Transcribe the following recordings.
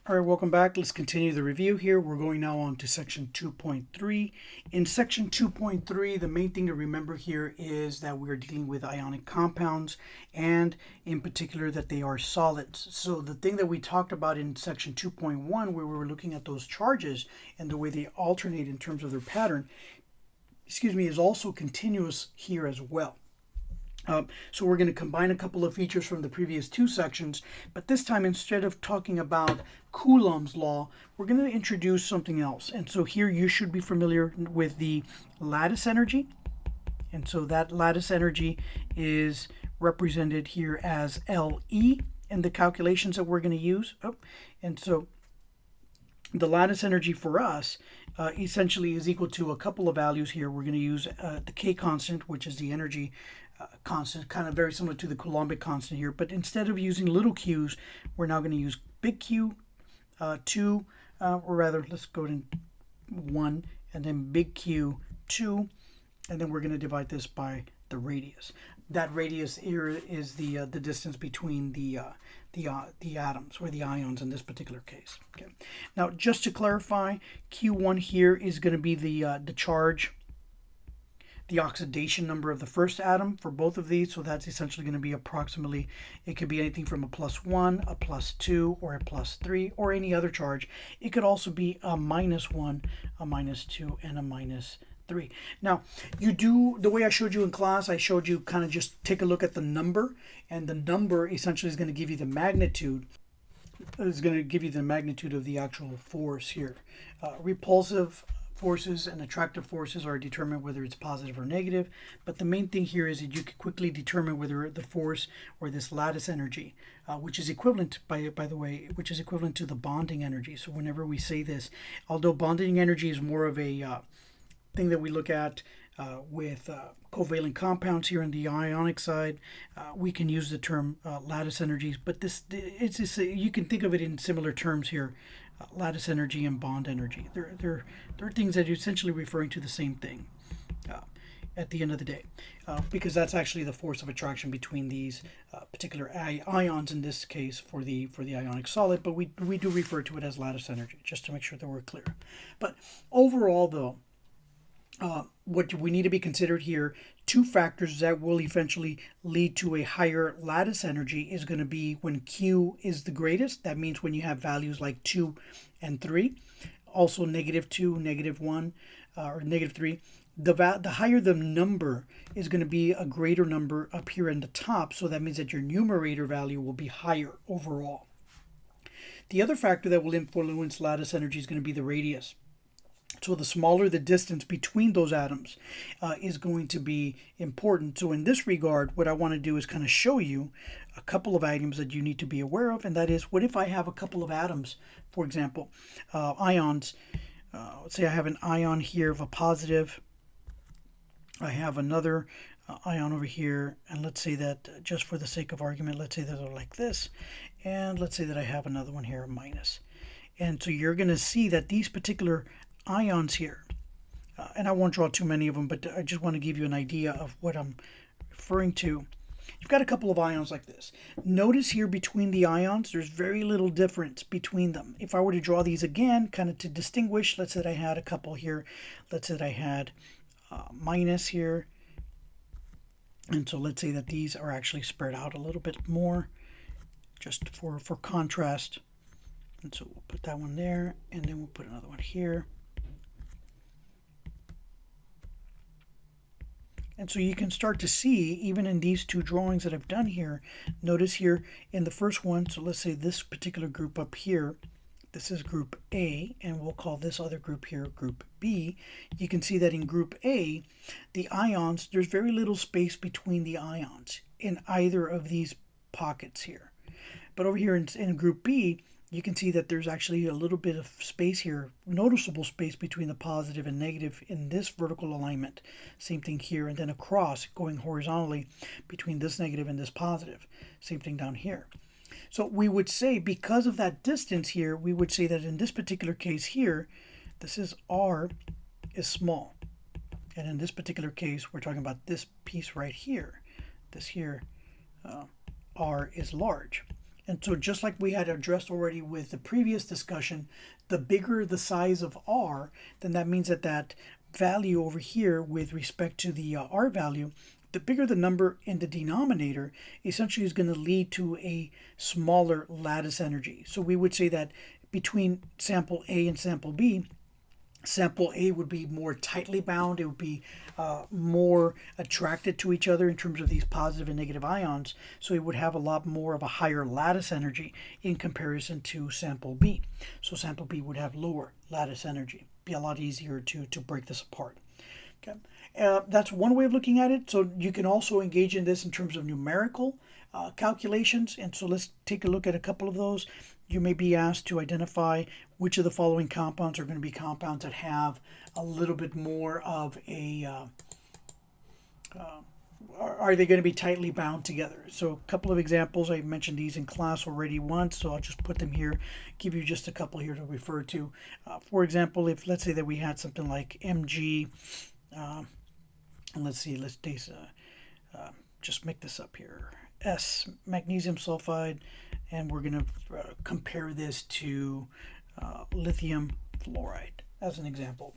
All right, welcome back. Let's continue the review here. We're going now on to section 2.3. In section 2.3, the main thing to remember here is that we're dealing with ionic compounds, and in particular that they are solids. So the thing that we talked about in section 2.1, where we were looking at those charges and the way they alternate in terms of their pattern, is also continuous here as well. So we're going to combine a couple of features from the previous two sections, but this time, instead of talking about Coulomb's law, we're going to introduce something else. And so here you should be familiar with the lattice energy. And so that lattice energy is represented here as LE in the calculations that we're going to use. And so the lattice energy for us essentially is equal to a couple of values here. We're going to use the K constant, which is the energy constant, kind of very similar to the Coulombic constant here. But instead of using little q's, we're now going to use big Q, 2, or rather, let's go to 1, and then big Q, 2, and then we're going to divide this by the radius. That radius here is the distance between the atoms, or the ions in this particular case. Okay. Now, just to clarify, Q1 here is going to be the charge, the oxidation number of the first atom for both of these. So that's essentially going to be approximately, it could be anything from a +1, a +2, or a +3, or any other charge. It could also be a -1, a -2, and a -3. Now, you do, the way I showed you in class, I showed you kind of just take a look at the number, and the number essentially is going to give you the magnitude. Is going to give you the magnitude of the actual force here. Repulsive forces and attractive forces are determined whether it's positive or negative, but the main thing here is that you can quickly determine whether the force or this lattice energy, which is equivalent, by the way, which is equivalent to the bonding energy. So whenever we say this, although bonding energy is more of a thing that we look at with covalent compounds here on the ionic side, we can use the term lattice energies, but you can think of it in similar terms here. Lattice energy and bond energy. They're things that are essentially referring to the same thing at the end of the day, because that's actually the force of attraction between these particular ions in this case for the ionic solid, but we do refer to it as lattice energy, just to make sure that we're clear. But overall, though, what we need to be considered here, two factors that will eventually lead to a higher lattice energy is going to be when Q is the greatest. That means when you have values like 2 and 3. Also -2, -1, or -3. The higher the number is going to be a greater number up here in the top. So that means that your numerator value will be higher overall. The other factor that will influence lattice energy is going to be the radius. So the smaller the distance between those atoms is going to be important. So in this regard, what I want to do is kind of show you a couple of items that you need to be aware of, and that is, what if I have a couple of atoms, for example, ions. Let's say I have an ion here of a positive. I have another ion over here, and let's say that, just for the sake of argument, let's say that they're like this, and let's say that I have another one here, a minus. And so you're going to see that these particular ions here, and I won't draw too many of them, but I just want to give you an idea of what I'm referring to. You've got a couple of ions like this. Notice here between the ions, there's very little difference between them. If I were to draw these again, kind of to distinguish, let's say that I had a couple here. Let's say that I had minus here. And so let's say that these are actually spread out a little bit more, just for contrast. And so we'll put that one there, and then we'll put another one here. And so you can start to see, even in these two drawings that I've done here, notice here in the first one, so let's say this particular group up here, this is group A, and we'll call this other group here group B. You can see that in group A, the ions, there's very little space between the ions in either of these pockets here. But over here in group B, you can see that there's actually a little bit of space here, noticeable space between the positive and negative in this vertical alignment. Same thing here, and then across, going horizontally between this negative and this positive. Same thing down here. So we would say, because of that distance here, we would say that in this particular case here, this is R is small. And in this particular case, we're talking about this piece right here. This here, R is large. And so just like we had addressed already with the previous discussion, the bigger the size of R, then that means that that value over here with respect to the R value, the bigger the number in the denominator essentially is going to lead to a smaller lattice energy. So we would say that between sample A and sample B, sample A would be more tightly bound. It would be more attracted to each other in terms of these positive and negative ions. So it would have a lot more of a higher lattice energy in comparison to sample B. So sample B would have lower lattice energy. Be a lot easier to break this apart. Okay. That's one way of looking at it. So you can also engage in this in terms of numerical calculations. And so let's take a look at a couple of those. You may be asked to identify which of the following compounds are going to be compounds that have a little bit more of a, are they going to be tightly bound together? So a couple of examples, I mentioned these in class already once, so I'll just put them here, give you just a couple here to refer to. For example, if let's say that we had something like Mg, and let's see, let's just make this up here, S, magnesium sulfide, and we're going to compare this to lithium fluoride as an example.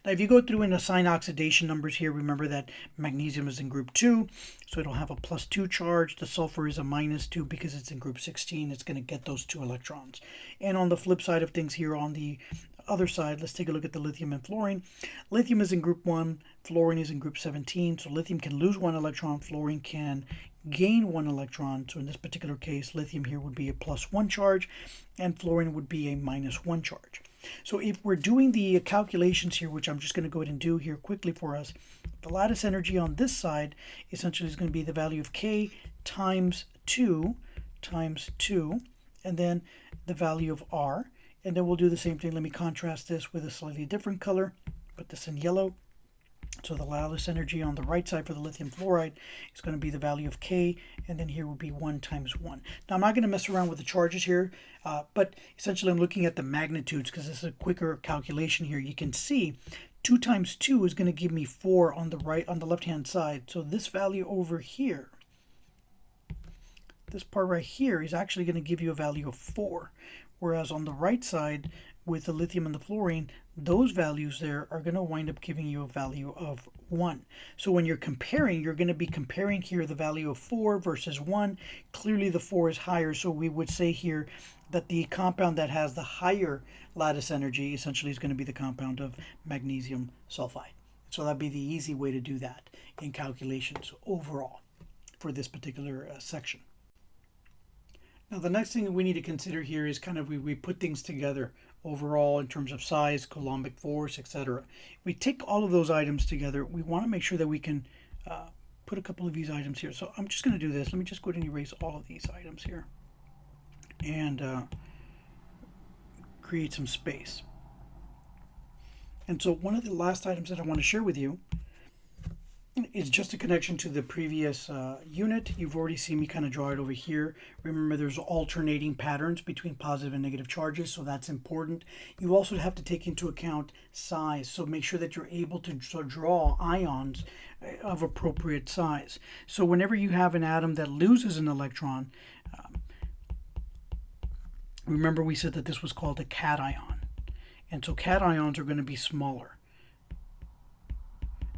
Now, if you go through and assign oxidation numbers here, remember that magnesium is in group 2, so it'll have a +2 charge. The sulfur is a -2 because it's in group 16. It's going to get those 2 electrons. And on the flip side of things here, on the other side, let's take a look at the lithium and fluorine. Lithium is in group 1, fluorine is in group 17, so lithium can lose 1 electron, fluorine can gain 1 electron. So in this particular case, lithium here would be a +1 charge, and fluorine would be a -1 charge. So if we're doing the calculations here, which I'm just going to go ahead and do here quickly for us, the lattice energy on this side essentially is going to be the value of K times 2, and then the value of R. And then we'll do the same thing. Let me contrast this with a slightly different color. Put this in yellow. So the lattice energy on the right side for the lithium fluoride is going to be the value of K, and then here would be 1 times 1. Now I'm not going to mess around with the charges here, but essentially I'm looking at the magnitudes because this is a quicker calculation here. You can see 2 times 2 is going to give me 4 on the right, on the left-hand side. So this value over here, this part right here, is actually going to give you a value of 4. Whereas on the right side, with the lithium and the fluorine, those values there are going to wind up giving you a value of 1. So when you're comparing, you're going to be comparing here the value of 4 versus 1. Clearly the 4 is higher, so we would say here that the compound that has the higher lattice energy essentially is going to be the compound of magnesium sulfide. So that'd be the easy way to do that in calculations overall for this particular section. Now the next thing we need to consider here is kind of we put things together overall in terms of size, coulombic force, etc. We take all of those items together. We want to make sure that we can put a couple of these items here. So I'm just going to do this. Let me just go ahead and erase all of these items here and create some space. And so one of the last items that I want to share with you is just a connection to the previous unit. You've already seen me kind of draw it over here. Remember, there's alternating patterns between positive and negative charges, so that's important. You also have to take into account size, so make sure that you're able to draw ions of appropriate size. So whenever you have an atom that loses an electron, remember we said that this was called a cation. And so cations are going to be smaller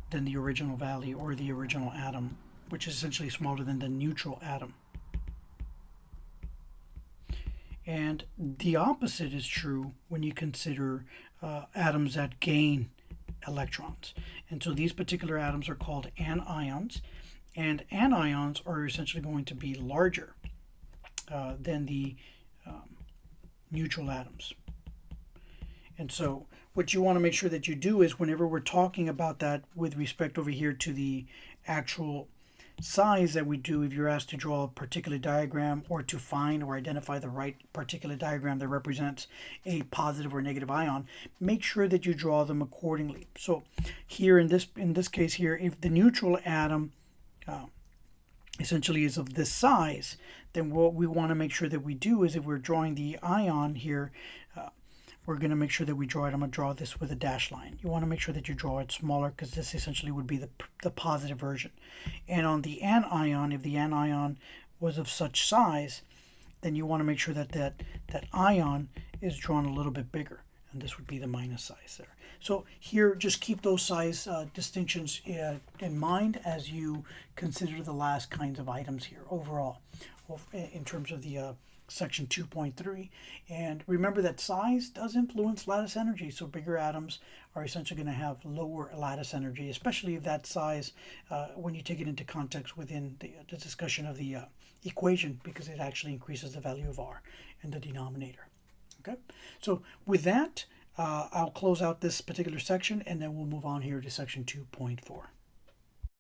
than the original value or the original atom, which is essentially smaller than the neutral atom. And the opposite is true when you consider atoms that gain electrons. And so these particular atoms are called anions, and anions are essentially going to be larger than the neutral atoms. And so what you want to make sure that you do is whenever we're talking about that with respect over here to the actual size that we do, if you're asked to draw a particular diagram or to find or identify the right particular diagram that represents a positive or negative ion, make sure that you draw them accordingly. So here in this case here, if the neutral atom essentially is of this size, then what we want to make sure that we do is if we're drawing the ion here, we're going to make sure that we draw it. I'm going to draw this with a dash line. You want to make sure that you draw it smaller because this essentially would be the positive version. And on the anion, if the anion was of such size, then you want to make sure that that ion is drawn a little bit bigger. And this would be the minus size there. So here, just keep those size distinctions in mind as you consider the last kinds of items here overall in terms of the section 2.3. And remember that size does influence lattice energy. So bigger atoms are essentially going to have lower lattice energy, especially if that size, when you take it into context within the discussion of the equation, because it actually increases the value of R in the denominator. Okay, so with that, I'll close out this particular section, and then we'll move on here to section 2.4.